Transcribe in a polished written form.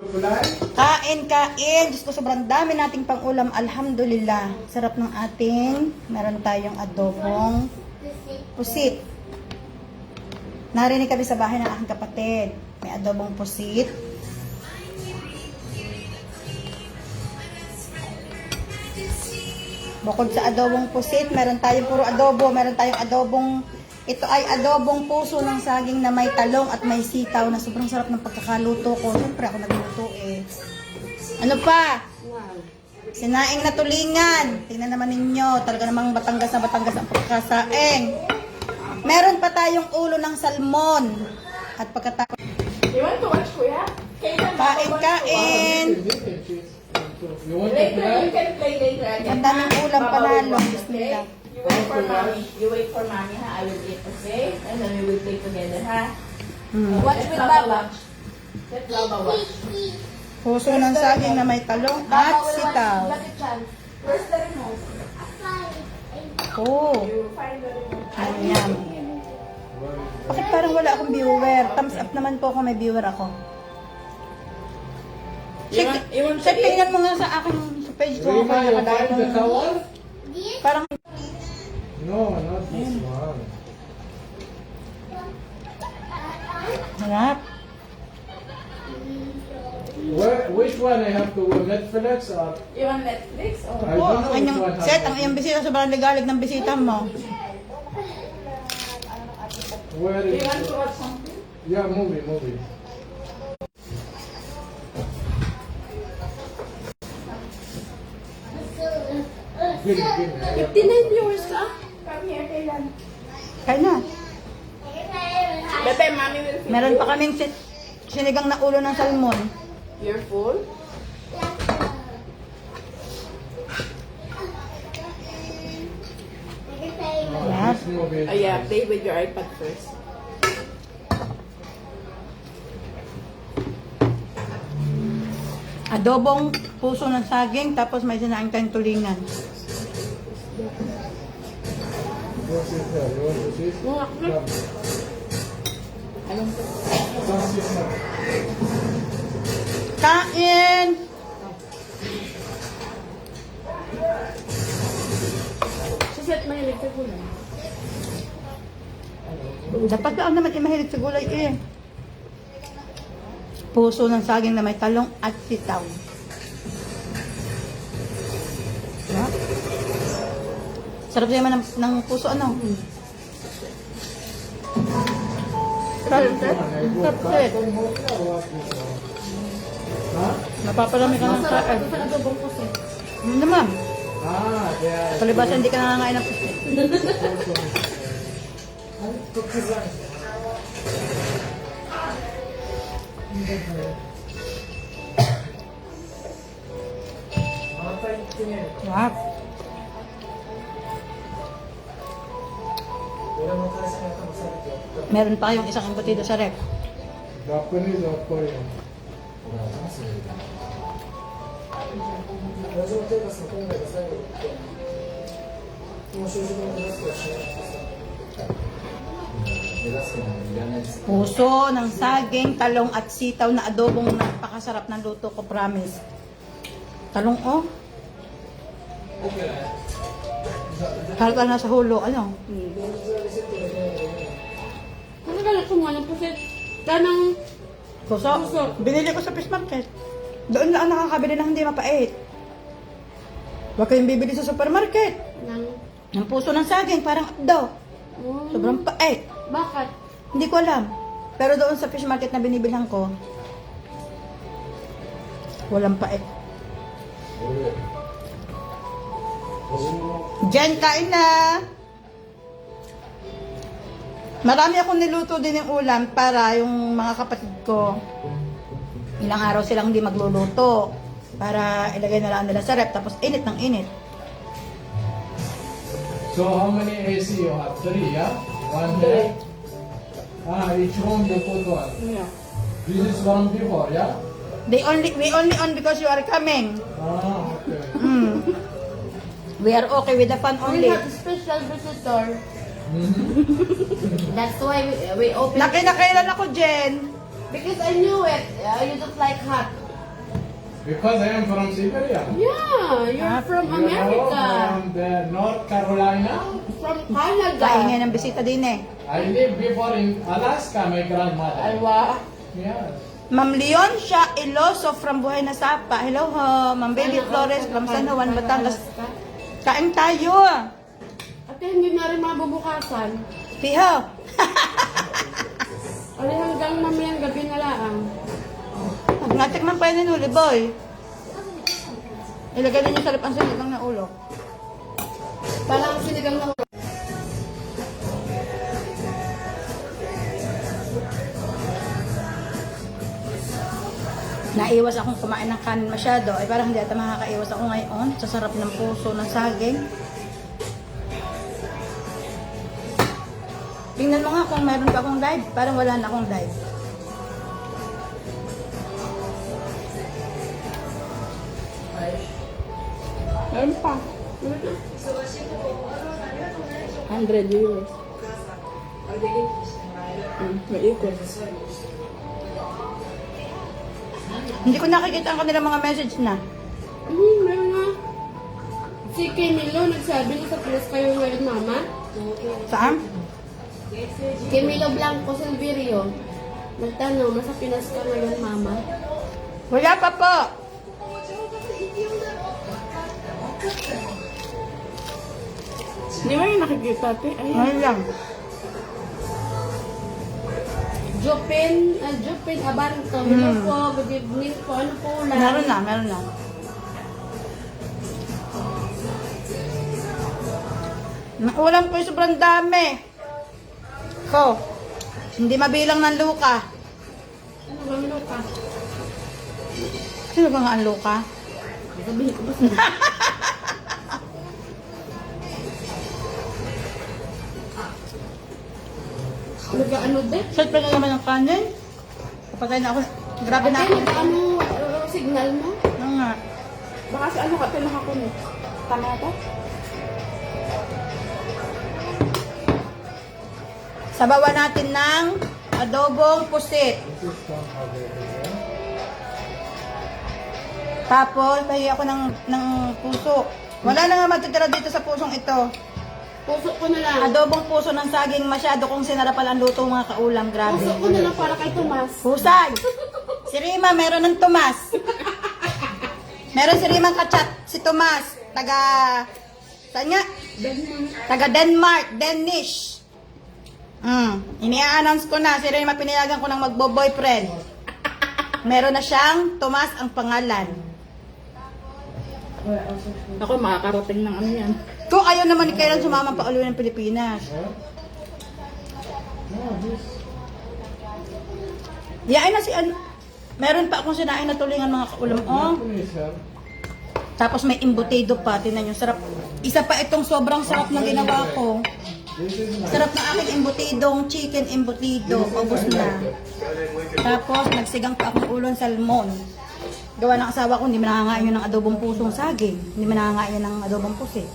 Kain, kain. Diyos ko, sobrang dami nating pang-ulam. Alhamdulillah. Sarap ng ating. Meron tayong adobong pusit. Narinig kami sa bahay ng aking kapatid. May adobong pusit. Bukod sa adobong pusit, meron tayong puro adobo. Meron tayong adobong, ito ay adobong puso ng saging na may talong at may sitaw na sobrang sarap ng pagkakaluto ko. Siyempre ako nagluto eh. Ano pa? Sinaing na tulingan. Tingnan naman ninyo. Talaga namang Batangas na Batangas ang pagkakasaing. Meron pa tayong ulo ng salmon. At pagkatapos, You want to watch Kuya? kain, kain. Later, you can play later again. Ang daming ulam Baba panalo. will watch, Bismillah. okay? You wait for mommy. You wait for mommy, ha? I will eat, okay? And then we will play together, ha? Watch with Baba. Let Baba watch. Puso ng saging na may talong at sitaw. Where's the remote? Oh, You find the remote. yum. Bakit parang wala akong viewer? Thumbs up naman po kung may viewer ako. Check, check tingnan mo nga sa akin sa page ko. Rima, you find the Nakadaan. towel? Parang No, not this one. harap. Which one I have to Netflix or? You want Netflix or? I Po, don't ang know which inyong one has set, ang iyong bisita, sobrang ligalig ng bisita mo. Where Do is you want it? to watch something? Yeah, movie. Give me. 59 viewers ka? Come here, Kailan. Kaya na. Bebe, mommy will feed Meron you. pa kaming sinigang na ulo ng salmon. You're full? This movie is Oh yeah, nice. play with your iPad first. Adobong puso ng saging, tapos may sinaing tayong tulingan. What's it there? You want to see? Come. Anong Come sit down. Kain! Suset mahilig ka gulay. Dapat lang naman mahilig sa gulay eh. Puso ng saging na may talong at sitaw. Sarap. Sarap din naman ng puso ano. Sarap. Sarap din. Huh? Napaparami ka ng kain. Ano naman? Ah, yeah. Palibasan hindi ka nangangain ng puso. Sarap. Meron pa kayong isang embutido sa rep. Japanese or Korean? Puso ng saging, talong at sitaw na adobong napakasarap ng luto ko, promise. Talong oh. Halata na sa hulo, ano? Ano ka lang kumuha ng pusit? Tanang Puso. Binili ko sa fish market. Doon lang nakakabili ng hindi mapait. Huwag kayong bibili sa supermarket. Ng puso ng saging, parang daw. Sobrang pait. Bakit? Hindi ko alam. Pero doon sa fish market na binibilhan ko, walang pait. Jen, kain na! Marami akong niluto din yung ulam para yung mga kapatid ko, ilang araw silang hindi magluluto. Para ilagay na lang nila sa rep, tapos init ng init. So how many AC you have? 3, yeah? One there. Ah, each room you put one. Yeah. This is one before, yeah? We only on because you are coming. Ah, okay. We are okay with the fun only. We have special visitor. That's why we open. Nakailan ako, Jen. Because I knew it. You don't like hot. Because I am from Siberia. Yeah, you're from You know, America. from the North Carolina. From Canada. Kaingin ng bisita din eh. I lived before in Alaska, my grandmother. Alwa. Yes. Ma'am Leoncia Iloso from Buhay na Sapa. Hello ho. Ma'am Baby Flores from San Juan, Batangas. Kain tayo. Ate, hindi na rin mabubukasan. Piho. Ano hanggang mamayang gabi na lang. Pag natikman pa yun huli, boy. Ilagay din yung salip ang sinigang na ulo. Parang sinigang na Naiwas akong kumain ng kanin masyado. Ay parang hindi ata makakaiwas ako ngayon. Sa sarap ng puso ng saging. Tingnan mo nga kung meron pa akong dive. Parang wala na akong dive. Meron pa. 100 euros. May ikot. Hindi ko nakikita ang kanilang mga message na. Meron nga. Si Camilo nagsabi niya sa plus kayo ngayon, mama. Saan? Camilo Blanco Silverio. Nagtanong, nasa Pinas ka ngayon, mama? Wala pa po. Hindi mo yung nakikita, ate. Ngayon lang. Jopin Abanto. Hello po, good evening po. Ano po ulan? Meron na, meron na. Ulam ko yung sobrang dami. Ko, hindi mabilang ng luka. Ano ba, Milo ka? Sino ba nga ang luka? Sabihin ko ba Nag-ano din? Short pa na naman ang kanin. Kapatay na ako. Grabe na Ate, ako. nag-ano signal mo? Ano nga. Baka sa ano ka, pinakakunin. Tama ito? Sabawan natin ng adobong pusit. This is from America. Tapos, pahingi ako ng puso. Wala na nga matitira dito sa pusong ito. Puso ko na lang. Adobong puso ng saging, masyado kong sinarapan ang luto mga kaulam. Grabe. Puso ko na lang para kay Tomas. Husay! Si Rima, meron ng Tomas. Meron si Rima kachat, si Tomas. Saan nga? Taga Denmark, Danish. Ini-announce ko na, si Rima pinayagan ko ng magbo-boyfriend. Meron na siyang Tomas ang pangalan. Ako makakarating ng ano yan. Kung ayaw naman ni kailan sumama pa ulit ng Pilipinas. Yain na si ano. Meron pa akong sinain na tulingan mga kaulam. Oh. Please, sir. Tapos may embutido pa. Tingnan nyo, sarap. Isa pa itong sobrang sarap na ginawa ko. This is nice. Sarap na aking embutidong chicken embutido. Paubos na. Tapos nagsigang pa akong ulong salmon. Gawa ng asawa ko, hindi man nangangain yun ng adobong pusong saging. Hindi man nangangain yun ng adobong pusit.